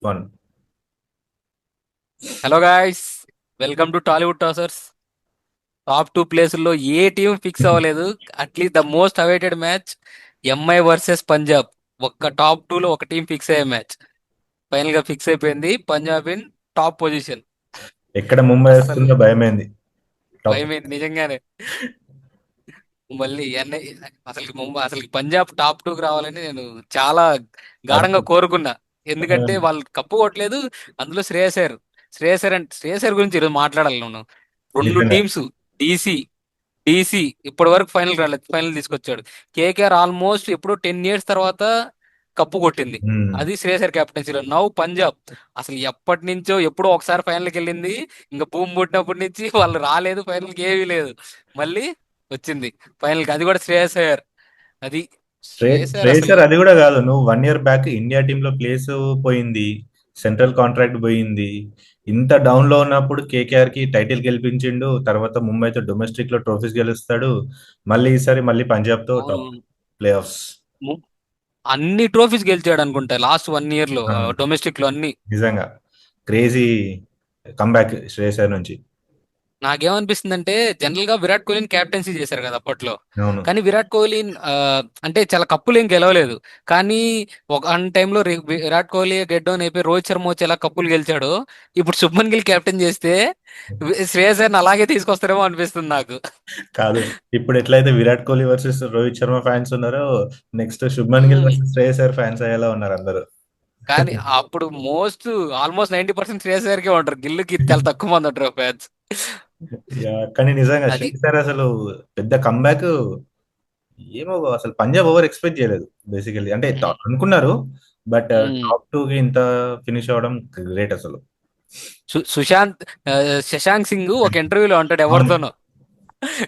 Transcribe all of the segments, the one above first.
One. Hello guys, welcome to Tollywood tossers. Top two ప్లేసుల్లో ఏ team fix అవ్వలేదు. At least the most awaited match MI versus Punjab. ఒక్క top two లో ఒక team fix అయ్యే మ్యాచ్ ఫైనల్ గా ఫిక్స్ అయిపోయింది. Punjab in top position. ఎక్కడ ముంబై అస్సలు వస్తుందో భయమైంది. టాప్. భయమైంది నిజంగానే. మళ్ళీ ఎన్ఐ అసలు ముంబై అసలు పంజాబ్ టాప్ టూకి రావాలని నేను చాలా గాఢంగా కోరుకున్నా. ఎందుకంటే వాళ్ళు కప్పు కొట్టలేదు. అందులో శ్రేయసర్ గురించి ఈరోజు మాట్లాడాలి నేను. రెండు నిజంగా. టీమ్స్, డీసీ డీసీ ఇప్పటి వరకు ఫైనల్ రాలేదు, ఫైనల్ తీసుకొచ్చాడు. కేకేఆర్ ఆల్మోస్ట్ ఎప్పుడో 10 years తర్వాత కప్పు కొట్టింది. మ్మ్. అది శ్రేయసర్ కెప్టెన్సీలో. నౌ పంజాబ్ అసలు ఎప్పటి నుంచో ఎప్పుడో ఒకసారి ఫైనల్కి వెళ్ళింది. ఇంకా భూమి పుట్టినప్పటి నుంచి వాళ్ళు రాలేదు ఫైనల్కి, ఏమీ లేదు. మళ్ళీ వచ్చింది ఫైనల్కి, అది కూడా శ్రేయస్ అయ్యర్. అది శ్రేయస్ అసలు. శ్రేయసర్ అది కూడా కాదు. నువ్వు 1 year బ్యాక్ ఇండియా టీంలో ప్లేస్ పోయింది. సెంట్రల్ కాంట్రాక్ట్ పోయింది. ఇంత డౌన్ లో ఉన్నప్పుడు కేకేఆర్ కి టైటిల్ గెలిపించిండు. తర్వాత ముంబైతో డొమెస్టిక్ లో ట్రోఫీస్ గెలుస్తాడు. మళ్ళీ ఈసారి మళ్ళీ పంజాబ్ తో టాప్ అవును, ప్లే ఆఫ్స్. అన్ని ట్రోఫీస్ గెలిచాడు అనుకుంటా లాస్ట్ 1 year లో, డొమెస్టిక్ లో అన్ని. నిజంగా క్రేజీ కంబ్యాక్ శ్రేయసర్ నుంచి. నాకేమనిపిస్తుందంటే, జనరల్ గా విరాట్ కోహ్లీని క్యాప్టెన్సీ చేశారు కదా అప్పట్లో. అవును. కానీ విరాట్ కోహ్లీ అంటే చాలా కప్పులు ఏం గెలవలేదు. కానీ ఒక టైంలో విరాట్ కోహ్లీ గెట్ డౌన్ అయిపోయి రోహిత్ శర్మ వచ్చి ఎలా కప్పులు గెలిచాడో, ఇప్పుడు శుభ్మన్ గిల్ కెప్టెన్ చేస్తే శ్రేయస్ అయ్యర్ని అలాగే తీసుకొస్తారేమో అనిపిస్తుంది నాకు. కాదు. ఇప్పుడు ఎట్లయితే విరాట్ కోహ్లీ వర్సెస్ రోహిత్ శర్మ ఫ్యాన్స్ ఉన్నారో, నెక్స్ట్ శుభ్మన్ గిల్ ఉమ్, వర్సెస్ శ్రేయస్ అయ్యర్ ఫ్యాన్స్ అయ్యేలా ఉన్నారు అందరూ. కానీ అప్పుడు ఆల్మోస్ట్ 90% శ్రేయస్ అయ్యర్కే ఉంటారు. గిల్లుకి చాలా తక్కువ మంది ఉంటారు ఫ్యాన్స్. యా, కానీ నిజంగా అది. శ్రేయస్ అయ్యర్ అసలు పెద్ద కంబ్యాక్. ఏమో అసలు పంజాబ్ ఓవర్ ఎక్స్పెక్ట్ చేయలేదు. బేసికల్లీ అంటే ఉమ్, అనుకున్నారు. But um. టాప్ టూ కి ఇంత ఫినిష్ అవ్వడం గ్రేట్ అసలు. సుశాంత్ ఆ, శశాంక్ సింగ్ ఒక ఇంటర్వ్యూలో అంటాడు అవును. ఎవరితోనో,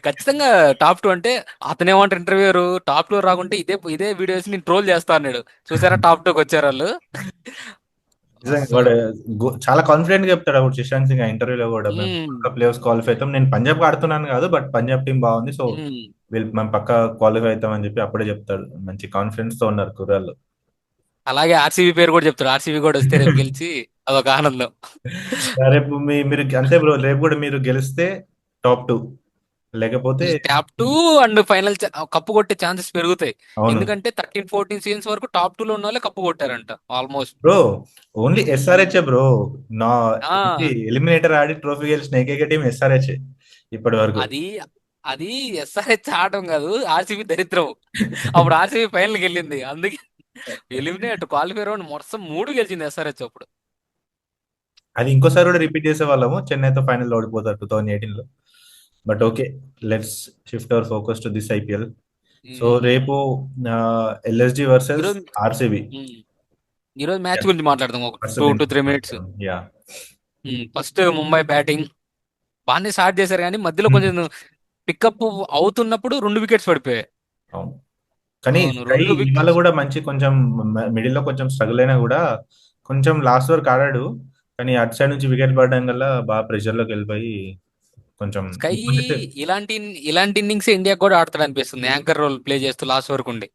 ఖచ్చితంగా టాప్ టూ అంటే. అతనేమంటారు ఇంటర్వ్యూరు, టాప్ టూ రాకుంటే ఇదే ఇదే వీడియోస్ నేను ట్రోల్ చేస్తా అన్నాడు. చూసారా టాప్ టూకి వచ్చారు వాళ్ళు. నిజంగా అస్సలు. వాడు చాలా కాన్ఫిడెంట్ గా చెప్తాడు అప్పుడు సుశాంత్ సింగ్ ఆ ఇంటర్వ్యూలో కూడా, మేము ఉమ్, ప్లే ఆఫ్స్ క్వాలిఫై అవుతాం. నేను పంజాబ్ ఆడుతున్నాను కాదు, బట్ పంజాబ్ టీం బాగుంది, సో ఉమ్. వీళ్ళు మేము పక్క క్వాలిఫై అవుతాం అని చెప్పి అప్పుడే చెప్తాడు. మంచి కాన్ఫిడెన్స్ తో ఉన్నారు కుర్రాళ్ళు. అలాగే ఆర్సీబీ పేరు కూడా చెప్తాడు. ఆర్సీబీ కూడా వస్తే రేపు గెలిచి అదొక ఆనందం. రేపు మీరు అంతే బ్రో, రేపు కూడా మీరు గెలిస్తే టాప్ టూ, లేకపోతే top two and final cup కొట్టే ఛాన్సెస్ పెరుగుతాయి. అవును. ఎందుకంటే 13-14 సీజన్స్ వరకు టాప్ టూ లో ఉన్న వాళ్ళే కప్పు కొట్టారంట almost. Bro only SRH bro. నా ఆ ఎలిమినేటర్ ఆడి ట్రోఫీ గెలిచిన ఏకైక టీం ఎస్ఆర్హెచ్ ఇప్పటి వరకు. అది అది ఎస్ఆర్హెచ్ ఆడటం కాదు, ఆర్సీబీ దరిద్రం. అప్పుడు ఆర్సీబీ ఫైనల్కి వెళ్ళింది అందుకే. ఎలిమినేట్ క్వాలిఫై రౌండ్ మొత్తం మూడు గెలిచింది ఎస్ఆర్హెచ్ అప్పుడు. అది ఇంకోసారి కూడా రిపీట్ చేసే వాళ్ళము. చెన్నైతో ఫైనల్ ఓడిపోతారు 2018 లో. But okay, let's shift our focus to this IPL. So um, రేపు ఎల్ఎస్జి వర్సెస్ ఈరోజు ఆర్సీబీ. ఉమ్, ఈరోజు మ్యాచ్ గురించి మాట్లాడదాం ఒక first 2 to 3 minutes. Yeah. First Mumbai batting బాగానే స్టార్ట్ చేశారు, కానీ మధ్యలో కొంచెం పికప్ అవుతున్నప్పుడు 2 వికెట్స్ పడిపోయాయి. అవును. కానీ అవును, స్కై రెండు ఇవాళ వికెట్స్. కూడా మంచి కొంచెం మిడిల్ లో కొంచెం స్ట్రగుల్ అయినా కూడా కొంచెం లాస్ట్ వరకు ఆడాడు. కానీ అటు సైడ్ నుంచి వికెట్ పడడం వల్ల బాగా ప్రెషర్ లోకి వెళ్ళిపోయి కొంచెం స్కై ఇబ్బంది. ఇలాంటి ఇలాంటి ఇన్నింగ్స్ ఇండియా కూడా ఆడతాడు అనిపిస్తుంది, యాంకర్ రోల్ ప్లే చేస్తూ లాస్ట్ వరకు ఉండి.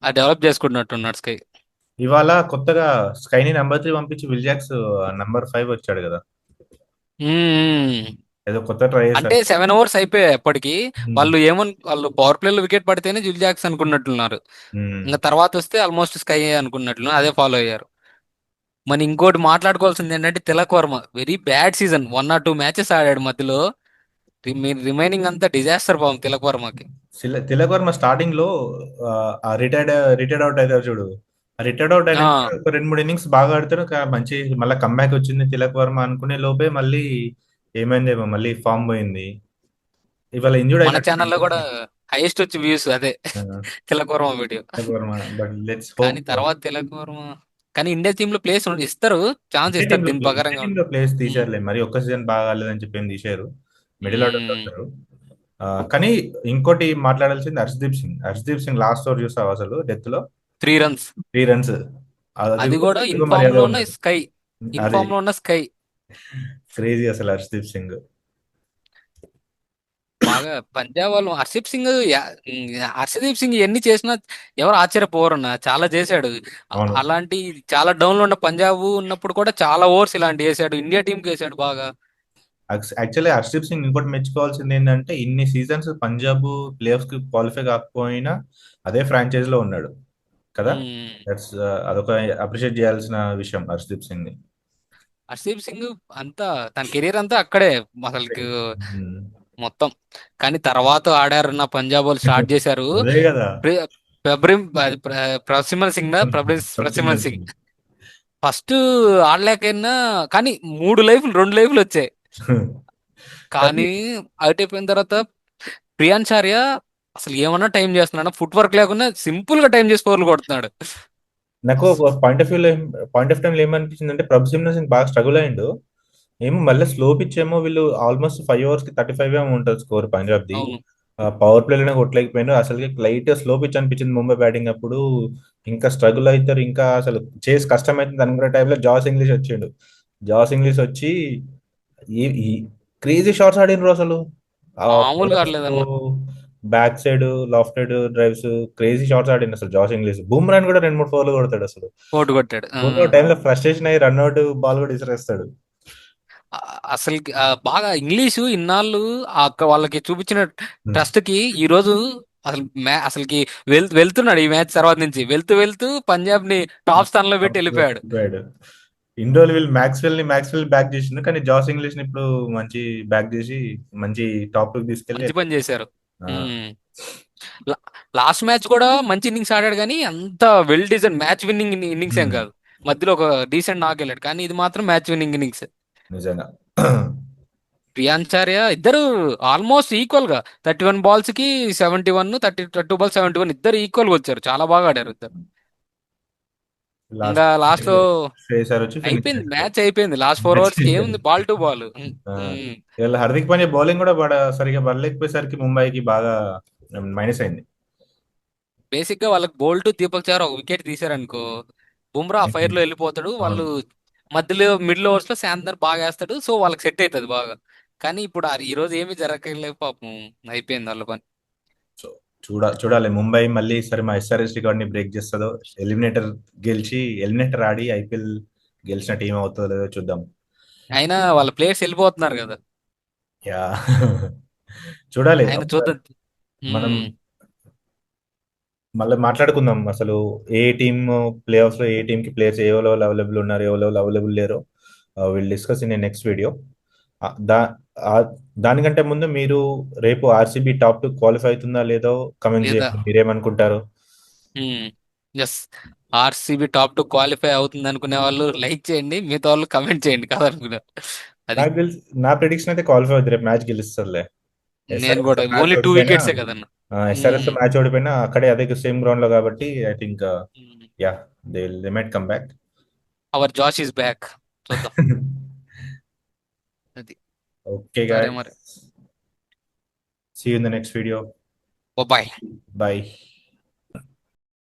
అది డెవలప్ చేసుకుంటున్నట్టున్నాడు స్కై. ఇవాళ కొత్తగా స్కైని నంబర్ 3 పంపించి విల్ జాక్స్ నంబర్ 5 వచ్చాడు కదా. మ్మ్. ఏదో కొత్త ట్రై అంటే చేశారు. 7 overs అయిపోయాయి ఎప్పటికి. ఉమ్. వాళ్ళు పవర్ ప్లేలో వికెట్ పడితేనే జిల్ జాక్స్ అనుకున్నట్లున్నారు. ఉమ్. ఇంకా తర్వాత వస్తే ఆల్మోస్ట్ స్కై అనుకున్నట్లు అదే ఫాలో అయ్యారు. మన ఇంకోటి మాట్లాడుకోవాల్సింది ఏంటంటే, Tilak Varma very bad season. 1 or 2 matches ఆడాడు మధ్యలో. రిమైనింగ్ అంతా డిజాస్టర్ పాపం తిలక్ వర్మకి. తిలక్ వర్మ స్టార్టింగ్ లో రిటైర్డ్ రిటైర్డ్ అవుట్ అవుతారు చూడు. రిటైర్డ్ అవుట్ ఆ అయినాక ఒక 2 3 innings బాగా ఆడుతారు. మంచి మళ్ళీ కమ్బ్యాక్ వచ్చింది తిలక్ వర్మ అనుకునే లోపే మళ్ళీ ఏమైందేమో, మళ్ళీ ఫామ్ పోయింది. ఇవాళ ఇంజూర్డ్ మన అయినట్టు. ఛానల్లో కూడా హైయెస్ట్ వచ్చి వ్యూస్ అదే Tilak Varma video. Tilak Varma. But let's కానీ హోప్. తర్వాత తిలక్ వర్మ, కానీ ఇండియా టీమ్ లో ప్లేస్ ఇస్తారు, ఛాన్స్ ఇండియా ఇస్తారు టీంలో దీని ఇండియా ప్రకారంగా టీంలో ఉంటే. ప్లేస్ ఉమ్, తీశారులే, మరి ఒక్క సీజన్ బాగా ఆడలేదని చెప్పి ఏం తీశారు. మిడిల్ ఆర్డర్ ఉమ్. వస్తారు. కానీ ఇంకోటి మాట్లాడాల్సింది హర్షదీప్ సింగ్. హర్షదీప్ సింగ్ లాస్ట్ ఓవర్ చూసావు అసలు డెత్ లో 3 runs. 3 runs. అది అది కూడా కూడా సిగ్గు ఇన్ఫామ్ మర్యాద లో ఉన్న ఉండదు. స్కై. అది ఇన్ఫామ్ లో ఉన్న స్కై. క్రేజీ అసలు హర్షదీప్ సింగ్. బాగా పంజాబ్ వాళ్ళు హర్షదీప్ సింగ్ హర్షదీప్ సింగ్ ఎన్ని చేసినా ఎవరు ఆశ్చర్యపోరన్న, చాలా చేశాడు. అవును. అలాంటి చాలా డౌన్ లో ఉన్న పంజాబ్ ఉన్నప్పుడు కూడా చాలా ఓవర్స్ ఇలాంటి వేసాడు, ఇండియా టీం కి వేసాడు బాగా. యాక్చువల్లీ హర్షదీప్ సింగ్ ఇంకోటి మెచ్చుకోవాల్సింది ఏంటంటే ఇన్ని సీజన్స్ పంజాబ్ ప్లేఆఫ్స్ కి క్వాలిఫై కాకపోయినా అదే ఫ్రాంచైజ్ లో ఉన్నాడు కదా. ఉమ్, దట్స్ అదొక అప్రిషియేట్ చేయాల్సిన విషయం హర్షదీప్ సింగ్ ని. హర్షదీప్ సింగ్ అంతా తన కెరీర్ అంతా అక్కడే అసలుకి ఉమ్. మొత్తం. కానీ తర్వాత ఆడారన్న పంజాబ్ వాళ్ళు స్టార్ట్ చేశారు. అదే కదా. ప్రి- ప్రబ్రిమ్ ప్రసిమన్ సింగ్ ప్రసిమన్ ప్రసిమన్ సింగ్ సింగ్. ఫస్ట్ ఆడలేకైనా, కానీ 3 లైఫ్లు 2 లైఫ్లు వచ్చాయి. కానీ కానీ అవుట్ అయిపోయిన తర్వాత ప్రియాన్చార్య అసలు ఏమన్నా టైం చేస్తున్నాడు, ఫుట్ వర్క్ లేకుండా సింపుల్ గా టైం చేసి ఫోర్లు కొడుతున్నాడు. నాకు ఒక పాయింట్ ఆఫ్ టైం ఏమనిపించింది అంటే ప్రభు సింగ్ బాగా స్ట్రగుల్ అయ్యిండు. ఏమో మళ్ళీ స్లో పిచ్ ఏమో వీళ్ళు ఆల్మోస్ట్ 5 ఓవర్స్ కి 35 ఏమో ఉంటుంది స్కోర్ పంజాబ్ ది. అవును. పవర్ ప్లేలోనే కొట్టలేకపోయినా అసలు లైట్ స్లో పిచ్ అనిపించింది ముంబై బ్యాటింగ్ అప్పుడు. ఇంకా స్ట్రగుల్ అవుతారు, ఇంకా అసలు చేసి కష్టం అవుతుంది అనుకునే టైంలో జాస్ ఇంగ్లీష్ వచ్చిండు. జాస్ ఇంగ్లీష్ వచ్చి ఈ క్రేజీ షాట్స్ ఆడినరు అసలు. ఆ మామూలుగా ఆడలేదన్న. Back side lofted drives, crazy shots ఆడిండు అసలు జాస్ ఇంగ్లీష్. బూమ్రాన్ కూడా 2 3 ఫోర్లు కొడతాడు అసలు. కోటు కొట్టాడు. ఒక టైంలో ఫ్రస్ట్రేషన్ అయ్యి రన్అట్ బాల్ కూడా విసిరేస్తాడు. అసలు బాగా ఇంగ్లీషు ఇన్నాళ్ళు వాళ్ళకి చూపించిన హ్మ్. ట్రస్ట్ కి ఈ రోజు అసలు అసలుకి వెళ్తున్నాడు ఈ మ్యాచ్ తర్వాత నుంచి, వెళ్తూ వెళ్తూ పంజాబ్ ని టాప్ స్థానంలో లో పెట్టి వెళ్ళిపోయాడు. వెళ్ళిపోయాడు. ఇన్ని రోజులు వీళ్ళు మ్యాక్స్వెల్ బ్యాక్ చేసిండు, కానీ జాస్ ఇంగ్లీష్ ని ఇప్పుడు మంచి బ్యాక్ చేసి మంచి టాప్ కి తీసుకెళ్లి. మంచి పని చేశారు. ఆ, లాస్ట్ మ్యాచ్ కూడా మంచి ఇన్నింగ్స్ ఆడాడు, కానీ అంత well design match winning innings ఏం హ్మ్. కాదు. మధ్యలో ఒక డీసెంట్ నాక్ వెళ్ళాడు, కానీ ఇది మాత్రం మ్యాచ్ విన్నింగ్ ఇన్నింగ్స్. నిజంగా. ప్రియాంచార్య ఇద్దరు ఆల్మోస్ట్ ఈక్వల్ గా 31 బాల్స్ కి 71, 32 బాల్ 71, ఇద్దరు ఈక్వల్ గా వచ్చారు, చాలా బాగా ఆడారు ఇద్దరు. ఇంకా లాస్ట్ లాస్ట్ లో శ్రేయస్ వచ్చి ఫినిష్ అయిపోయింది, చేశారు. మ్యాచ్ అయిపోయింది. లాస్ట్ 4 ఓవర్స్ కి ఏముంది, బాల్ టు బాల్. ఆ, ఇలా హార్దిక్ పాండ్యా బౌలింగ్ కూడా సరిగా పడలేకపోయేసరికి ముంబైకి బాగా మైనస్ అయింది. బేసిక్ గా వాళ్ళకి బోల్ట్ దీపక్ చార్ ఒక వికెట్ తీశారనుకో, బుమ్రా ఆ ఫైర్ లో వెళ్ళిపోతాడు. అవును. వాళ్ళు మధ్యలో మిడిల్ ఓవర్స్ లో శాంతనర్ బాగా వేస్తాడు, సో వాళ్ళకి సెట్ అవుతుంది బాగా. కానీ ఇప్పుడు ఈ రోజు ఏమీ జరగలేదు పాపం, అయిపోయింది వాళ్ళ పని. సో చూడాలి ముంబై మళ్ళీ సరే మా ఎస్ఆర్ఎస్ రికార్డ్ ని బ్రేక్ చేస్తుందో, ఎలిమినేటర్ ఎలిమినేటర్ ఆడి ఐపీఎల్ గెలిచిన టీం అవుతుందో లేదో చూద్దాం. అయినా వాళ్ళ ప్లేయర్స్ వెళ్ళిపోతున్నారు కదా. యా. చూడాలి. ఆయన చూద్దాం. మనం ఉమ్, మళ్ళీ మాట్లాడుకుందాం అసలు ఏ టీమ్ ప్లే ఆఫ్స్ లో ఏ టీమ్ కి ప్లేయర్స్ ఏ లెవెల్ అవైలబుల్ ఉన్నారు, ఏ లెవెల్ అవైలబుల్ లేరో will discuss in next video. దా ఆ, దానికంటే ముందు మీరు రేపు ఆర్సీబీ టాప్ 2 క్వాలిఫై అవుతుందా లేదో కమెంట్ లేదా చేయండి, మీరేమనుకుంటారు. ఎస్, ఆర్సీబీ టాప్ 2 క్వాలిఫై అవుతుంది అనుకునే వాళ్ళు లైక్ చేయండి, మిగతా వాళ్ళు కమెంట్ చేయండి కాదనుకున్నారు. అది నాకు తెలిసి నా ప్రిడిక్షన్ అయితే క్వాలిఫై అవుతుంది, రేపు మ్యాచ్ గెలుస్తుందిలే. నేను ఎస్ఆర్ఎస్ తో కూడా మ్యాచ్ ఓన్లీ టూ ఓడిపోయినా వికెట్సే కదన్న. ఎస్ఆర్ఎస్ తో మ్యాచ్ ఓడిపోయినా అక్కడే అదే సేమ్ గ్రౌండ్ లో కాబట్టి I think ya they might come back. Our josh is back. చూద్దాం. అది. ఓకే సరే guys, మరి. see you in the next video. Oh bye. Bye.